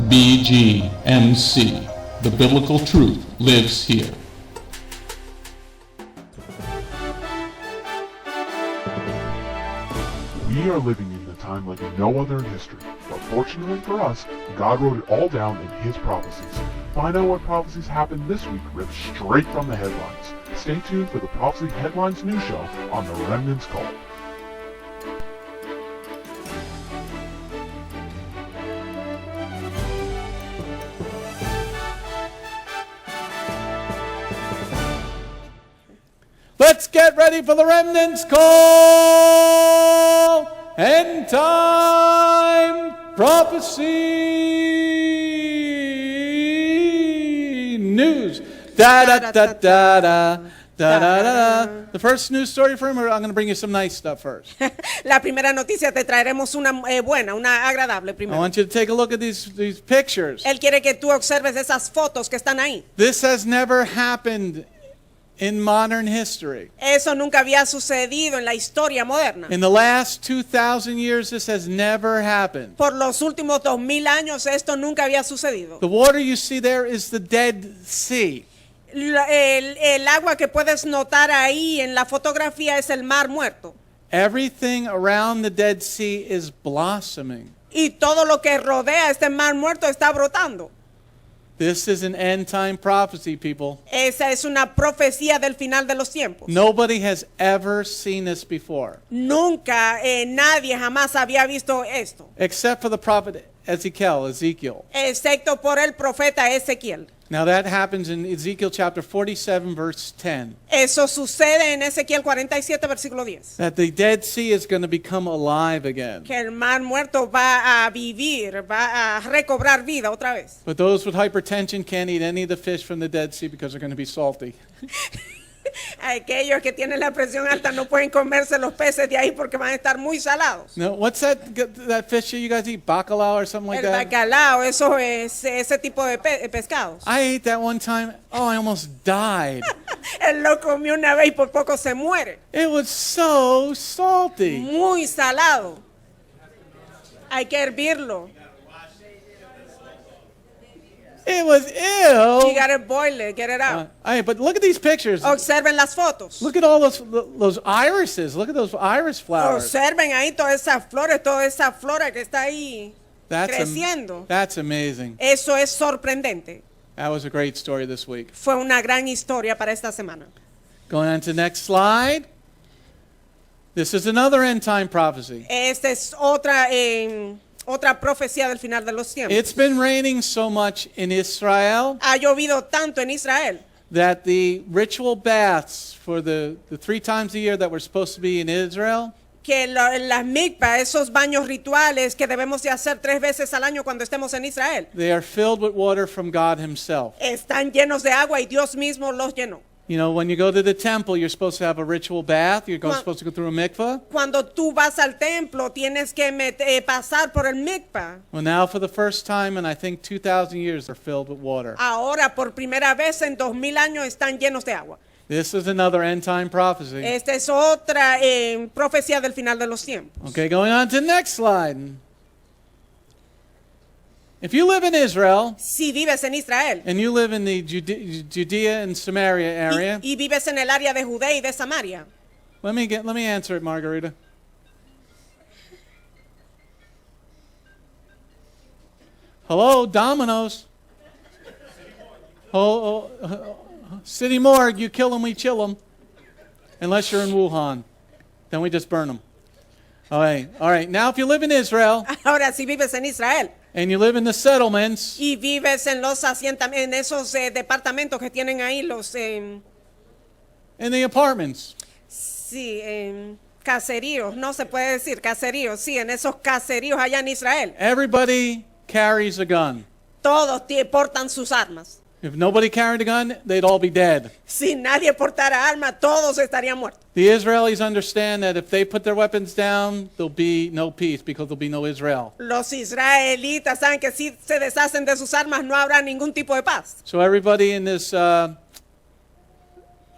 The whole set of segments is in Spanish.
BGMC. The biblical truth lives here. We are living in a time like no other in history, but fortunately for us, God wrote it all down in His prophecies. Find out what prophecies happened this week ripped straight from the headlines. Stay tuned for the Prophecy Headlines news show on the Remnant's Call. Let's get ready for the Remnant's Call! Endtime prophecy news. Da da da da da da da da. The first news story for him, I'm going to bring you some nice stuff first. La primera noticia te traeremos una buena, una agradable I primero. want you to take a look at these pictures. Él quiere que tú observes esas fotos que están ahí. This has never happened in modern history. Eso nunca había sucedido en la historia moderna. In the last 2,000 years, this has never happened. Por los últimos 2000 años esto nunca había sucedido. The water you see there is the Dead Sea. El agua que puedes notar ahí en la fotografía es el mar muerto. Everything around the Dead Sea is blossoming. Y todo lo que rodea este mar muerto está brotando. This is an end time prophecy, people. Esa es una profecía del final de los tiempos. Nobody has ever seen this before. Nunca, nadie jamás había visto esto. Except for the prophet Ezekiel. Excepto por el profeta Ezequiel. Now that happens in Ezekiel chapter 47 verse 10. Eso sucede en Ezequiel 47 versículo 10. That the Dead Sea is going to become alive again. Que el mar muerto va a vivir, va a recobrar vida otra vez. But those with hypertension can't eat any of the fish from the Dead Sea because they're going to be salty. Aquellos que tienen la presión alta no pueden comerse los peces de ahí porque van a estar muy salados. No, what's that fish that you guys eat? Bacalao or something like El that? bacalao, eso es ese tipo de pescados. I ate that one time. Oh, I almost died. Él lo comió una vez y por poco se muere. It was so salty. Muy salado. Hay que hervirlo. It was You ew. gotta boil it, get it out. But look at these pictures. Observen las fotos. Look at all those irises. Look at those iris flowers. Observen ahí todas esas flores, toda esa flora que está ahí That's creciendo. that's amazing. Eso es sorprendente. That was a great story this week. Fue una gran historia para esta semana. Going on to the next slide. This is another end time prophecy. Esta es otra profecía del final de los tiempos. It's been raining so much in Israel Ha llovido tanto en Israel that the ritual baths for the 3 times a year that were supposed to be in Israel, que las mikvah, esos baños rituales que debemos de hacer 3 veces al año cuando estemos en Israel, they are filled with water from God Himself. están llenos de agua y Dios mismo los llenó. You know, when you go to the temple, you're supposed to have a ritual bath. You're supposed to go through a mikvah. Cuando tú vas al templo tienes que pasar por el mikvah. Well, now for the first time in I think 2,000 years, they're filled with water. Ahora por primera vez en 2000 años están llenos de agua. This is another end time prophecy. Esta es otra profecía del final de los tiempos. Okay, going on to the next slide. If you live in Israel Si vives en Israel and you live in the Judea and Samaria area, y vives en el área de Judea y de Samaria, let me answer it, Margarita. Hello, Domino's. City Morgue, you kill them, we chill them. Unless you're in Wuhan. Then we just burn them. All right. Now if you live in Israel ahora si vives en Israel and you live in the settlements, y vives en los en esos departamentos que tienen ahí los in the apartments, sí, caseríos, no se puede decir caseríos, sí, en esos caseríos allá en Israel, everybody carries a gun. todos portan sus armas. If nobody carried a gun, they'd all be dead. Si nadie portara armas, todos estarían muertos. The Israelis understand that if they put their weapons down, there'll be no peace because there'll be no Israel. Los israelitas saben que si se deshacen de sus armas no habrá ningún tipo de paz. So everybody in this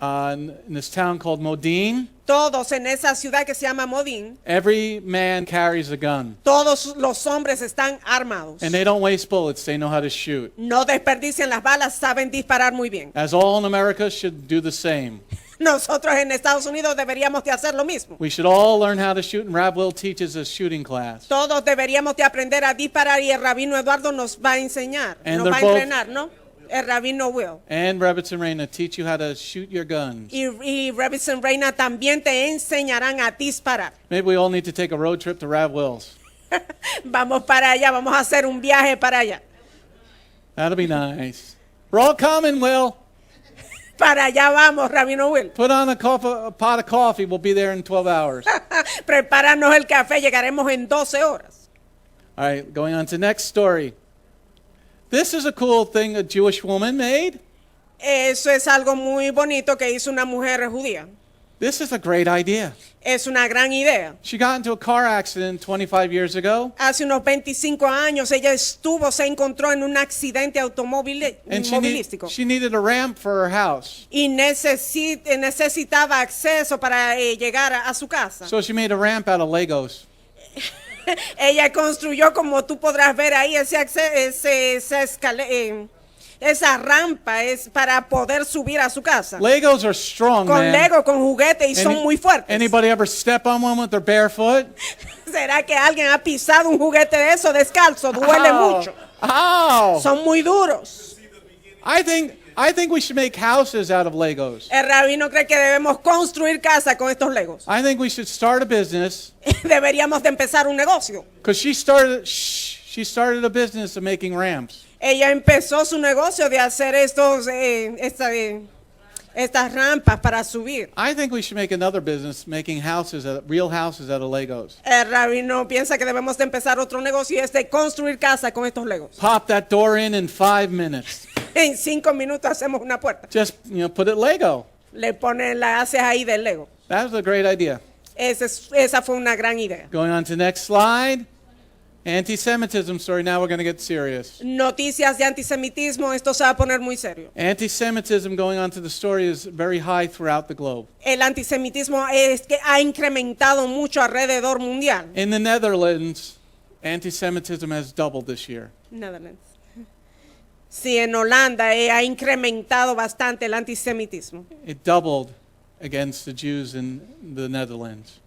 in this town called Modin. Todos en esa ciudad que se llama Modín, Every man carries a gun. todos los hombres están armados. And they don't waste bullets. They know how to shoot. No desperdician las balas, saben disparar muy bien. As all in America should do the same. Nosotros en Estados Unidos deberíamos de hacer lo mismo. We should all learn how to shoot, and Rab Will teaches a shooting class. Todos deberíamos de aprender a disparar y el rabino Eduardo nos va a enseñar, And nos va a they're both- entrenar, ¿no? El rabino Will. And Rebitz and Reina teach you how to shoot your guns. Y Robinson Reina también te enseñarán a disparar. Maybe we all need to take a road trip to Rab Will's. Vamos para allá, vamos a hacer un viaje para allá. That'll be nice. We're all coming, Will. Para allá vamos, rabino Will. Put on a pot of coffee. We'll be there in 12 hours. Prepáranos el café, llegaremos en 12 horas. All right, going on to next story. This is a cool thing a Jewish woman made. Eso es algo muy bonito que hizo una mujer judía. This is a great idea. Es una gran idea. She got into a car accident 25 years ago. Hace unos 25 años ella se encontró en un accidente And automovilístico. she needed a ramp for her house. Y necesitaba acceso para llegar a su casa. So she made a ramp out of Legos. Ella construyó, como tú podrás ver ahí, esa rampa es para poder subir a su casa. Legos are strong, Con man. Lego, con juguete y son muy fuertes. Anybody ever step on one with their bare foot? ¿Será que alguien ha pisado un juguete de eso descalzo? Duele mucho. Ow! Son muy duros. I think we should make houses out of Legos. El rabino cree que debemos construir casa con estos Legos. I think we should start a business Deberíamos de empezar un negocio. because she started a business of making ramps. Ella empezó su negocio de hacer estas rampas para subir. I think we should make another business making real houses out of Legos. El rabino piensa que debemos de empezar otro negocio y es de construir casa con estos Legos. Pop that door in 5 minutes. En 5 minutos hacemos una puerta. Just, put it Lego. Le ponen las haces ahí del Lego. That was a great idea. Esa fue una gran idea. Going on to next slide. Anti-Semitism story. Now we're going to get serious. Noticias de antisemitismo, esto se va a poner muy serio. Anti-Semitism, going on to the story, is very high throughout the globe. El antisemitismo es que ha incrementado mucho alrededor mundial. In the Netherlands, anti-Semitism has doubled this year. Netherlands. Sí, en Holanda ha incrementado bastante el antisemitismo. It doubled against the Jews in the Netherlands.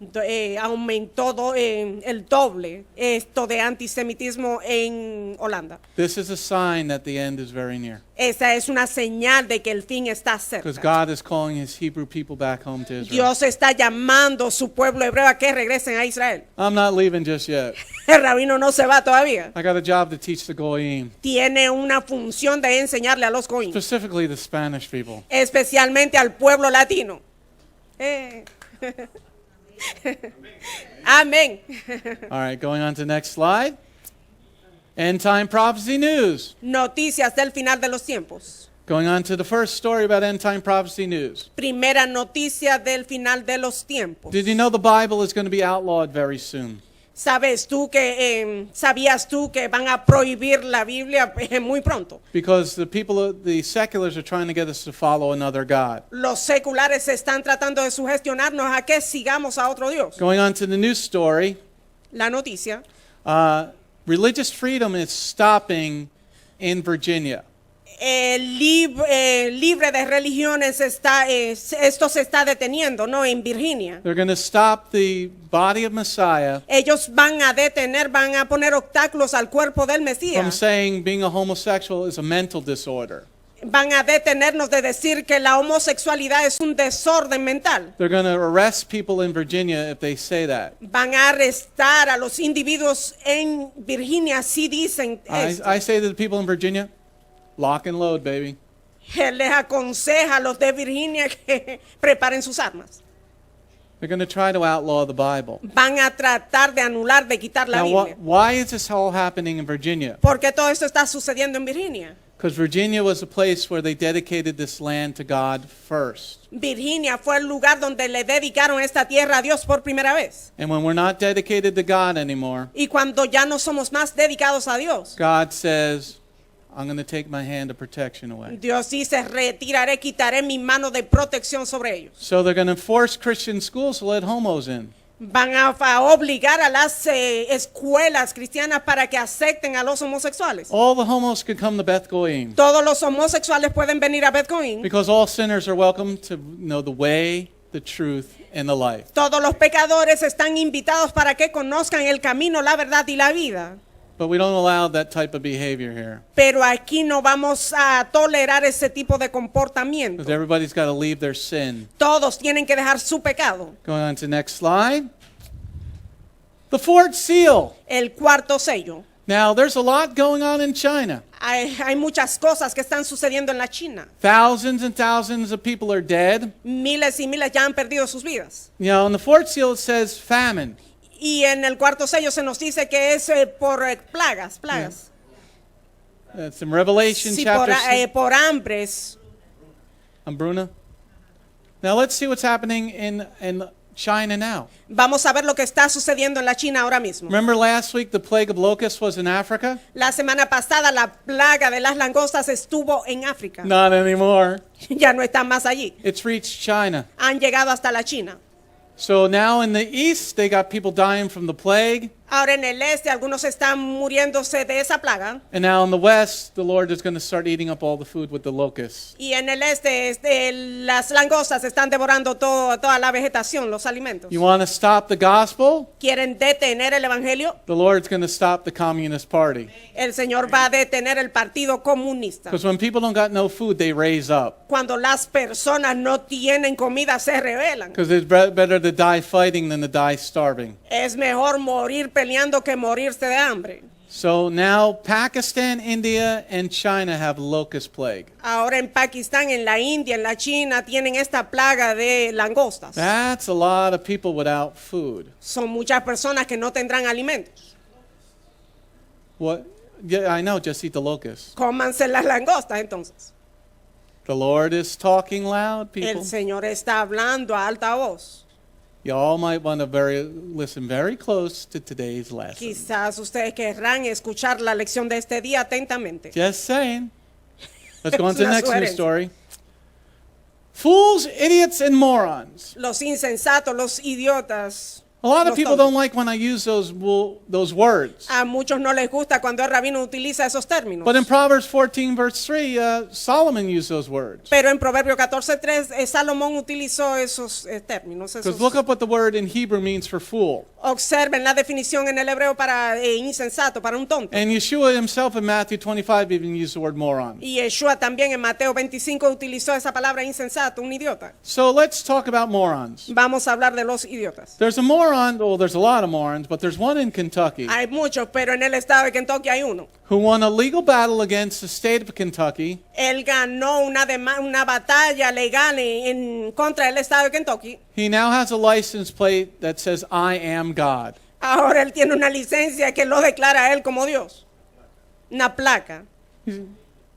Aumentó el doble esto de antisemitismo en Holanda. This is a sign that the end is very near. Esa es una señal de que el fin está Because cerca. God is calling his Hebrew people back home to Israel. Dios está llamando a su pueblo hebreo a que regresen a Israel. I'm not leaving just yet. El rabino no se va todavía. I got a job to teach the Goyim, Tiene una función de enseñarle a los goyim, specifically the Spanish people. especialmente al pueblo latino. Amén. All right, going on to the next slide. End-time prophecy news. Noticias del final de los tiempos. Going on to the first story about end-time prophecy news. Primera noticia del final de los tiempos. Did you know the Bible is going to be outlawed very soon? ¿Sabías tú que van a prohibir la Biblia muy pronto? Because the seculars are trying to get us to follow another God. Los seculares están tratando de sugestionarnos a que sigamos a otro Dios. Going on to the news story. La noticia. Religious freedom is stopping in Virginia. Libre de religiones esto se está deteniendo, ¿no? En Virginia. They're going to stop the body of Messiah Ellos van a poner obstáculos al cuerpo del from Mesías. saying being a homosexual is a mental disorder. Van a detenernos de decir que la homosexualidad es un desorden mental. They're going to arrest people in Virginia if they say that. Van a arrestar a los individuos en Virginia si dicen esto. I say to the people in Virginia, lock and load, baby. Él les aconseja a los de Virginia que preparen sus armas. They're going to try to outlaw the Bible. Van a tratar de anular, de quitar la Now, Biblia. why is this all happening in Virginia? ¿Por qué todo esto está sucediendo en Virginia? Because Virginia was a place where they dedicated this land to God first. Virginia fue el lugar donde le dedicaron esta tierra a Dios por primera vez. And when we're not dedicated to God anymore, Y cuando ya no somos más dedicados a Dios, God says, I'm going to take my hand of protection away. Dios dice, retiraré, quitaré mi mano de protección sobre ellos. So they're going to force Christian schools to let homos in. Van a obligar a las escuelas cristianas para que acepten a los homosexuales. All the homos can come to Beth Goyim. Todos los homosexuales pueden venir a Beth Goyim. Because all sinners are welcome to know the way, the truth, and the life. Todos los pecadores están invitados para que conozcan el camino, la verdad y la vida. But we don't allow that type of behavior here. Pero aquí no vamos a tolerar ese tipo de comportamiento. Because everybody's got to leave their sin. Todos tienen que dejar su pecado. Going on to the next slide. The fourth seal. El cuarto sello. Now, there's a lot going on in China. Hay muchas cosas que están sucediendo en la China. Thousands and thousands of people are dead. Miles y miles ya han perdido sus vidas. You know, in the fourth seal it says famine. Y en el cuarto sello se nos dice que es por plagas. It's in Revelation Sí, chapter 6. por hambres. Bruna. Now let's see what's happening in China now. Vamos a ver lo que está sucediendo en la China ahora mismo. Remember last week the plague of locusts was in Africa? La semana pasada la plaga de las langostas estuvo en África. Not anymore. Ya no están más allí. It's reached China. Han llegado hasta la China. So now in the east they got people dying from the plague. Ahora en el este algunos están muriéndose de esa plaga. And now in the west the Lord is going to start eating up all the food with the locusts. Y en el este, las langostas están devorando toda la vegetación, los alimentos. You want to stop the gospel? ¿Quieren detener el evangelio? The Lord's going to stop the Communist Party. El Señor va a detener el Partido Comunista. Because when people don't got no food, they raise up. Cuando las personas no tienen comida, se rebelan. Because it's better to die fighting than to die starving. Es mejor morir peleando que morirse de hambre. So now Pakistan, India, and China have locust plague. Ahora en Pakistán, en la India, en la China tienen esta plaga de langostas. That's a lot of people without food. Son muchas personas que no tendrán alimentos. What? Yeah, I know, just eat the locusts. Cómanse las langostas entonces. The Lord is talking loud, people. El Señor está hablando a alta voz. Y'all might want to listen very close to today's lesson. Quizás ustedes querrán escuchar la lección de este día atentamente. Just saying. Let's go on to the Una next news sugerencia. story. Fools, idiots, and morons. Los insensatos, los idiotas. A lot of Los people tontos. don't like when I use those words. A muchos no les gusta cuando el rabino utiliza esos términos. But in Proverbs 14, verse 3, Solomon used those words. Pero en Proverbio 14:3 Salomón utilizó esos términos. Because look up what the word in Hebrew means for fool. Observen la definición en el hebreo para insensato, para un tonto. And Yeshua himself in Matthew 25 even used the word moron. Y Yeshua también en Mateo 25 utilizó esa palabra insensato, un idiota. So let's talk about morons. Vamos a hablar de los idiotas. There's a moron, well, there's a lot of morons, but there's one in Kentucky Hay muchos, pero en el estado de Kentucky hay uno. who won a legal battle against the state of Kentucky. Él ganó una batalla legal en contra del estado de Kentucky. He now has a license plate that says, I am God. Ahora él tiene una licencia que lo declara a él como Dios. Una placa.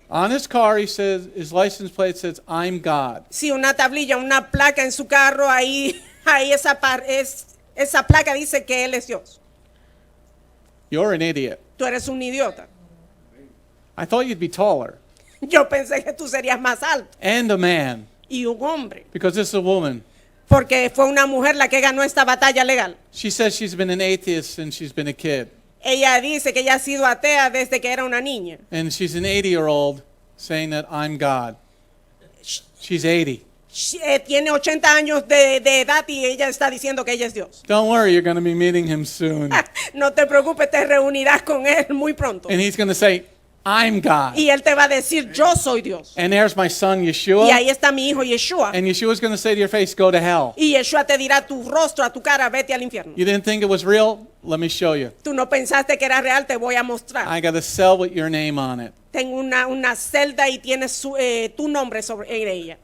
On his car, his license plate says, I'm God. Sí, una tablilla, una placa en su carro, ahí esa placa dice que él es Dios. You're an idiot. Tú eres un idiota. I thought you'd be taller. Yo pensé que tú serías más alto. And a man. Y un hombre. Because this is a woman. Porque fue una mujer la que ganó esta batalla legal. She says she's been an atheist since she's been a kid. Ella dice que ella ha sido atea desde que era una niña. And she's an 80-year-old saying that I'm God. She's 80. Tiene 80 años de edad y ella está diciendo que ella es Dios. Don't worry, you're going to be meeting him soon. No te preocupes, te reunirás con él muy pronto. And he's going to say, I'm God. Y él te va a decir, yo soy Dios. And there's my son Y Yeshua. ahí está mi hijo Yeshua. And Yeshua's going to say to your face, go to hell. Y Yeshua te dirá a tu rostro, a tu cara, vete al infierno. You didn't think it was real? Let me show you. Tú no pensaste que era real, te voy a mostrar. I got a cell with your name on it. Tengo una celda y tienes tu nombre sobre ella.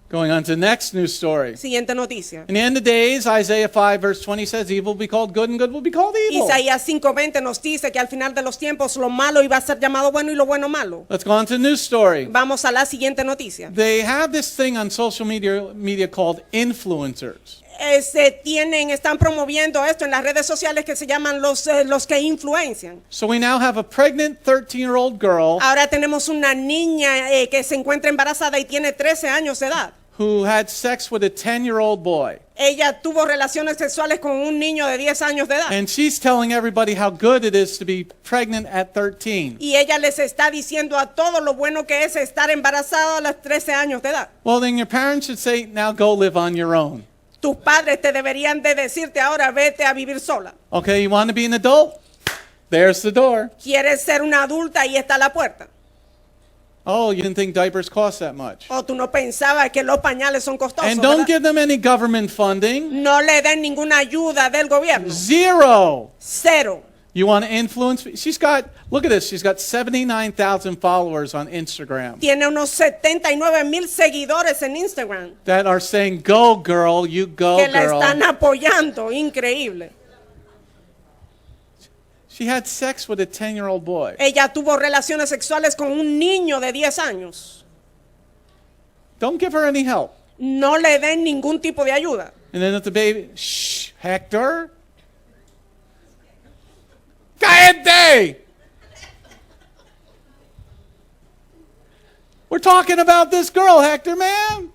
Going on to the next news story. Siguiente noticia. In the end of days, Isaiah 5 verse 20 says, evil will be called good and good will be called evil. Isaías 5:20 nos dice que al final de los tiempos lo malo iba a ser llamado bueno y lo bueno malo. Let's go on to the news story. Vamos a la siguiente noticia. They have this thing on social media called influencers. están promoviendo esto en las redes sociales que se llaman los que influencian. So we now have a pregnant 13-year-old girl Ahora tenemos una niña que se encuentra embarazada y tiene 13 años de edad. who had sex with a 10-year-old boy. Ella tuvo relaciones sexuales con un niño de 10 años de edad. And she's telling everybody how good it is to be pregnant at 13. Y ella les está diciendo a todos lo bueno que es estar embarazado a los 13 años de edad. Well, then your parents should say, now go live on your own. Tus padres te deberían de decirte ahora vete a vivir sola. Okay, you want to be an adult? There's the door. ¿Quieres ser una adulta? Ahí está la puerta. Oh, you didn't think diapers cost that much. O tú no pensabas que los pañales son costosos. And don't ¿verdad? give them any government funding. No le den ninguna ayuda del gobierno. Zero. Cero. You want to influence? She's got, look at this, she's got 79,000 followers on Instagram Tiene unos 79,000 seguidores en Instagram that are saying, go girl, you go que la girl. están apoyando. Increíble. She had sex with a 10-year-old boy. Ella tuvo relaciones sexuales con un niño de 10 años. Don't give her any help. No le den ningún tipo de ayuda. And then if the baby, shh, Hector. Cállate! We're talking about this girl, Hector, man.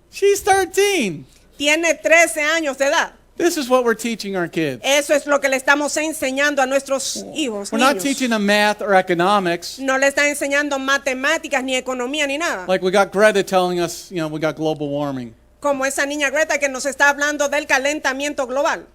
She's 13. Tiene 13 años de edad. This is what we're teaching our kids. Eso es lo que le estamos enseñando a nuestros hijos. We're not Niños. teaching them math or economics. No le están enseñando matemáticas ni economía ni nada. Like we got Greta telling us, you know, we got global warming. Como esa niña Greta que nos está hablando del calentamiento global.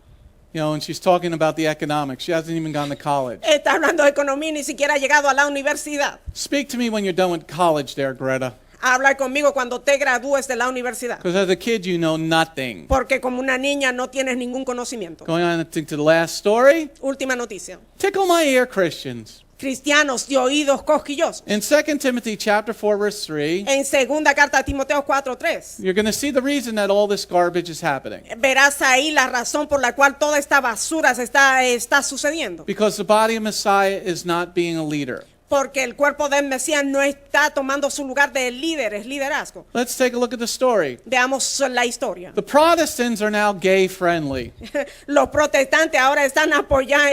You know, and she's talking about the economics. She hasn't even gone to college. Está hablando de economía y ni siquiera ha llegado a la universidad. Speak to me when you're done with college there, Greta. Habla conmigo cuando te gradúes de la universidad. Because as a kid, you know nothing. Porque como una niña no tienes ningún conocimiento. Going on to the last story. Última noticia. Tickle my ear, Christians. Cristianos de oídos cosquillosos. In 2 Timothy chapter 4, verse 3, En segunda carta a Timoteo 4:3. you're going to see the reason that all this garbage is happening. Verás ahí la razón por la cual toda esta basura se está sucediendo. Because the body of Messiah is not being a leader. Porque el cuerpo del Mesías no está tomando su lugar de líderes, liderazgo. Let's take a look at the story. Veamos la historia. The Protestants are now gay friendly. Los protestantes ahora están apoyando,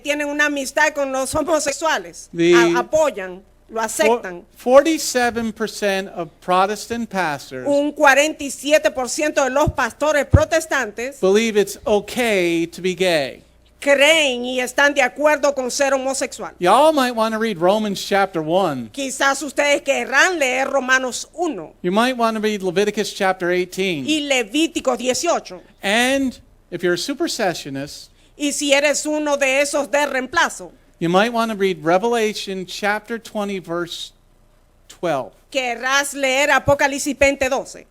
tienen una amistad con los homosexuales. Apoyan, lo aceptan. 47% of Protestant pastors Un 47% de los pastores protestantes believe it's okay to be gay. creen y están de acuerdo con ser homosexual. Y'all might want to read Romans chapter 1. Quizás ustedes querrán leer Romanos 1 You might want to read Leviticus chapter 18. y Levítico 18. And if you're a supersessionist, Y si eres uno de esos de reemplazo, you might want to read Revelation chapter 20 verse 12 querrás leer Apocalipsis 20:12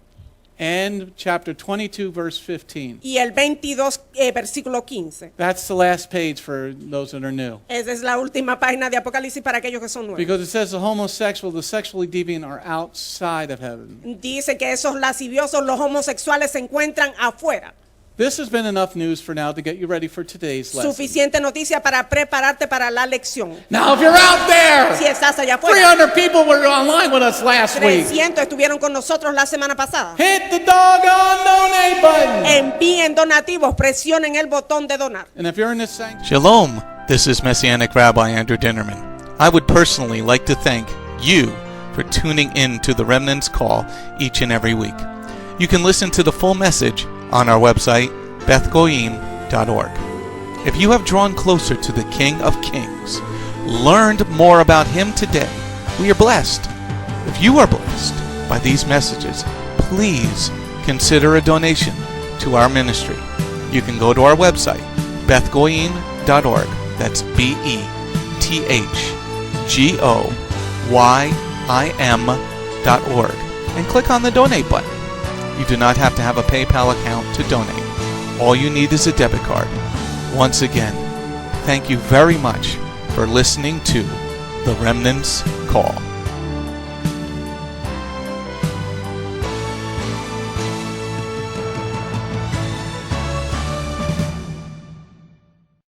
and chapter 22 verse 15. y el 22 versículo 15. That's the last page for those that are new. Esa es la última página de Apocalipsis para aquellos que son nuevos. Because it says the homosexual, the sexually deviant are outside of heaven. Dice que esos lasciviosos, los homosexuales, se encuentran afuera. This has been enough news for now to get you ready for today's lesson. Suficiente noticia para prepararte para la lección. Now, if you're out there, Si estás allá afuera, 300 people were online with us last week. 300 estuvieron con nosotros la semana pasada. Hit the doggone donate button. Envíen donativos, presionen el botón de donar. And if you're in this sanctuary, Shalom, this is Messianic Rabbi Andrew Dinnerman. I would personally like to thank you for tuning in to the Remnant's Call each and every week. You can listen to the full message on our website, Bgmctv.org. If you have drawn closer to the King of Kings, learned more about Him today, we are blessed. If you are blessed by these messages, please consider a donation to our ministry. You can go to our website, Bgmctv.org. That's BETHGOYIM.org, and click on the donate button. You do not have to have a PayPal account to donate. All you need is a debit card. Once again, thank you very much for listening to The Remnant's Call.